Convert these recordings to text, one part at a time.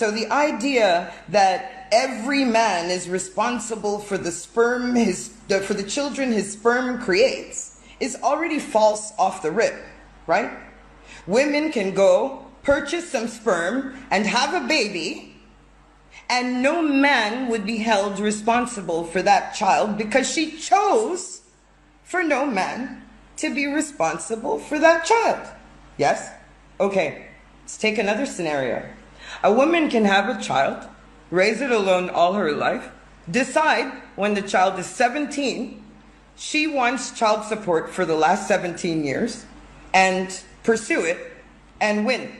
So the idea that every man is responsible for the sperm, for the children his sperm creates, is already false off the rip, right? Women can go purchase some sperm and have a baby, and no man would be held responsible for that child because she chose for no man to be responsible for that child. Yes? Okay, let's take another scenario. A woman can have a child, raise it alone all her life, decide when the child is 17, she wants child support for the last 17 years, and pursue it and win.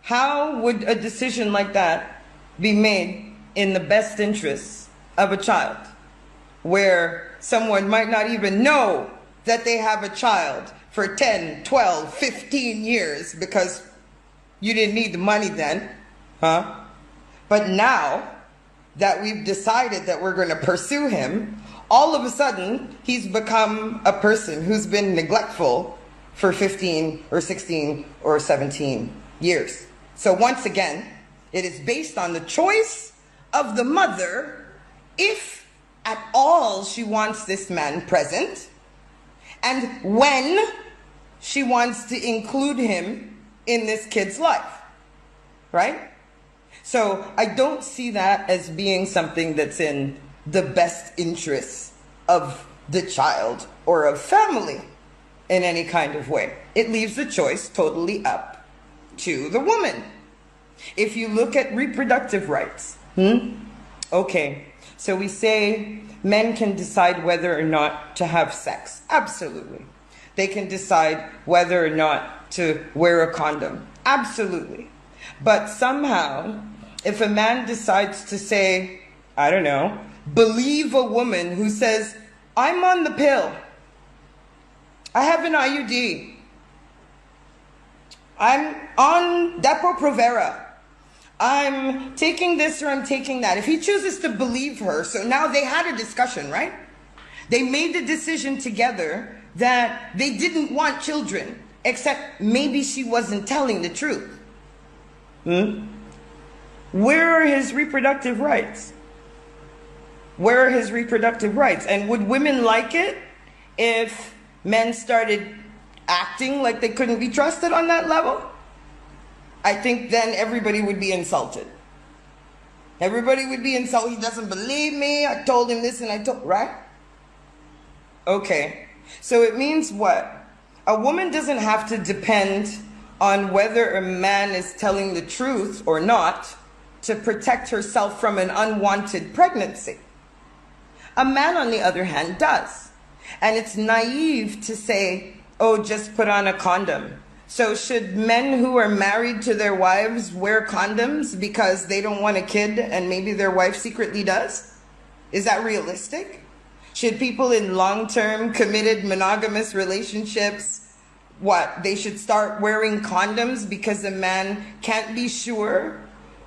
How would a decision like that be made in the best interests of a child, where someone might not even know that they have a child for 10, 12, 15 years because you didn't need the money then, huh? But now that we've decided that we're going to pursue him, all of a sudden he's become a person who's been neglectful for 15 or 16 or 17 years. So once again, it is based on the choice of the mother, if at all she wants this man present, and when she wants to include him in this kid's life, right? So I don't see that as being something that's in the best interests of the child or of family in any kind of way. It leaves the choice totally up to the woman. If you look at reproductive rights, okay, so we say men can decide whether or not to have sex. Absolutely. They can decide whether or not to wear a condom. Absolutely. But somehow, if a man decides to say, I don't know, believe a woman who says, I'm on the pill, I have an IUD, I'm on Depo-Provera, I'm taking this or I'm taking that. If he chooses to believe her, so now they had a discussion, right? They made the decision together that they didn't want children, except maybe she wasn't telling the truth. Where are his reproductive rights? Where are his reproductive rights? And would women like it if men started acting like they couldn't be trusted on that level? I think then everybody would be insulted. Everybody would be insulted. He doesn't believe me. I told him this and I told, right? Okay. So it means what? A woman doesn't have to depend on whether a man is telling the truth or not to protect herself from an unwanted pregnancy. A man, on the other hand, does. And it's naive to say, oh, just put on a condom. So should men who are married to their wives wear condoms because they don't want a kid and maybe their wife secretly does? Is that realistic? Should people in long-term committed monogamous relationships, what, they should start wearing condoms because a man can't be sure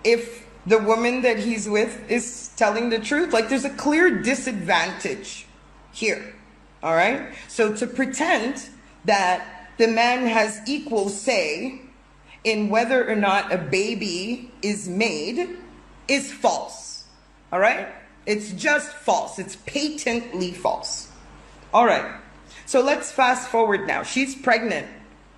if the woman that he's with is telling the truth? Like, there's a clear disadvantage here, all right? So to pretend that the man has equal say in whether or not a baby is made is false, all right? It's just false. It's patently false. All right, so let's fast forward now. She's pregnant,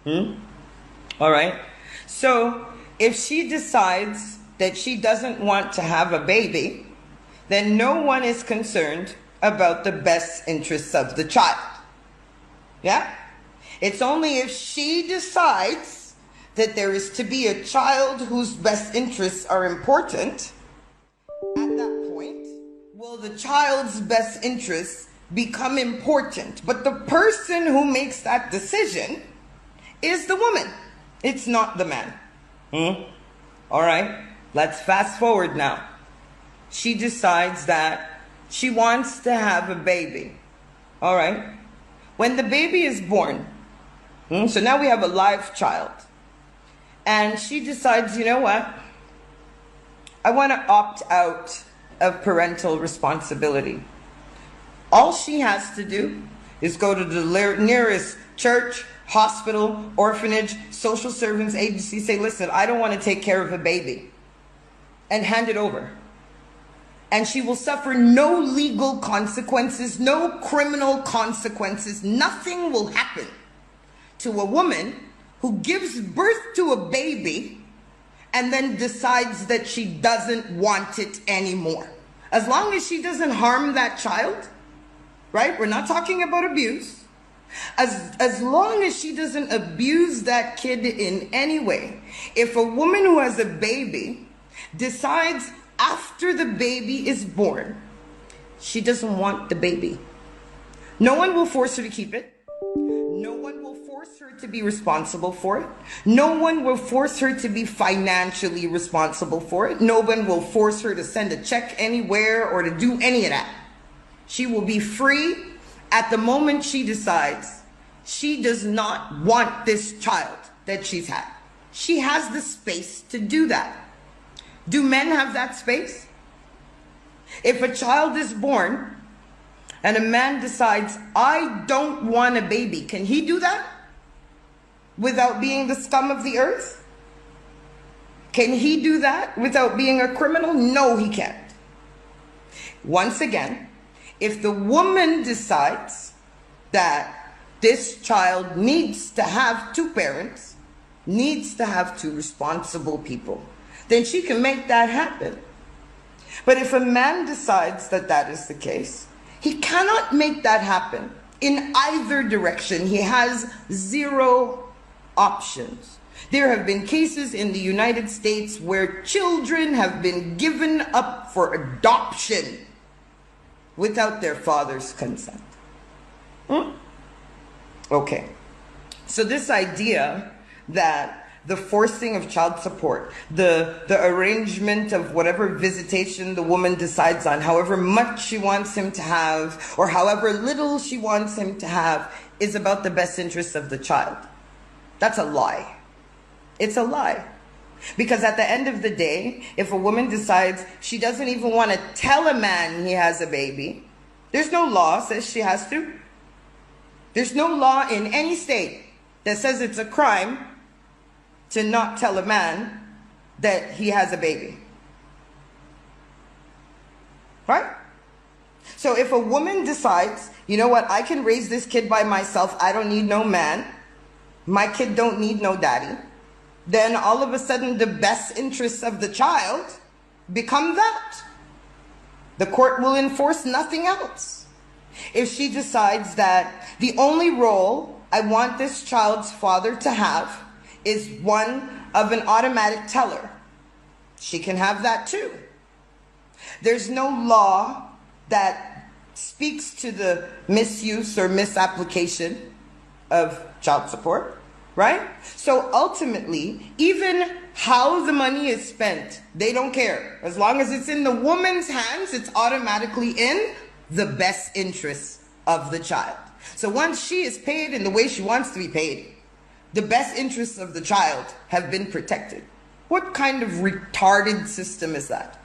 all right? So if she decides that she doesn't want to have a baby, then no one is concerned about the best interests of the child, yeah? It's only if she decides that there is to be a child whose best interests are important, at that point, will the child's best interests become important. But the person who makes that decision is the woman. It's not the man. All right, let's fast forward now. She decides that she wants to have a baby. All right, when the baby is born, so now we have a live child. And she decides, you know what? I want to opt out of parental responsibility. All she has to do is go to the nearest church, hospital, orphanage, social services agency, say, listen, I don't want to take care of a baby. and hand it over. And she will suffer no legal consequences, no criminal consequences. Nothing will happen to a woman who gives birth to a baby and then decides that she doesn't want it anymore. As long as she doesn't harm that child, right? We're not talking about abuse. As long as she doesn't abuse that kid in any way. If a woman who has a baby decides after the baby is born, she doesn't want the baby, no one will force her to keep it. No one will force her to be responsible for it. No one will force her to be financially responsible for it. No one will force her to send a check anywhere or to do any of that. She will be free at the moment she decides she does not want this child that she's had. She has the space to do that. Do men have that space? If a child is born and a man decides, I don't want a baby, can he do that without being the scum of the earth? Can he do that without being a criminal? No, he can't. Once again, if the woman decides that this child needs to have two parents, needs to have two responsible people, then she can make that happen. But if a man decides that that is the case, he cannot make that happen in either direction. He has zero options. There have been cases in the United States where children have been given up for adoption without their father's consent. Okay. So this idea that the forcing of child support, the arrangement of whatever visitation the woman decides on, however much she wants him to have, or however little she wants him to have, is about the best interests of the child. That's a lie. It's a lie. Because at the end of the day, if a woman decides she doesn't even want to tell a man he has a baby, there's no law that says she has to. There's no law in any state that says it's a crime to not tell a man that he has a baby. Right? So if a woman decides, you know what, I can raise this kid by myself, I don't need no man, my kid don't need no daddy, then all of a sudden the best interests of the child become that. The court will enforce nothing else. If she decides that the only role I want this child's father to have is one of an automatic teller, she can have that too. There's no law that speaks to the misuse or misapplication of child support, right? So ultimately, even how the money is spent, they don't care. As long as it's in the woman's hands, it's automatically in the best interests of the child. So once she is paid in the way she wants to be paid, the best interests of the child have been protected. What kind of retarded system is that?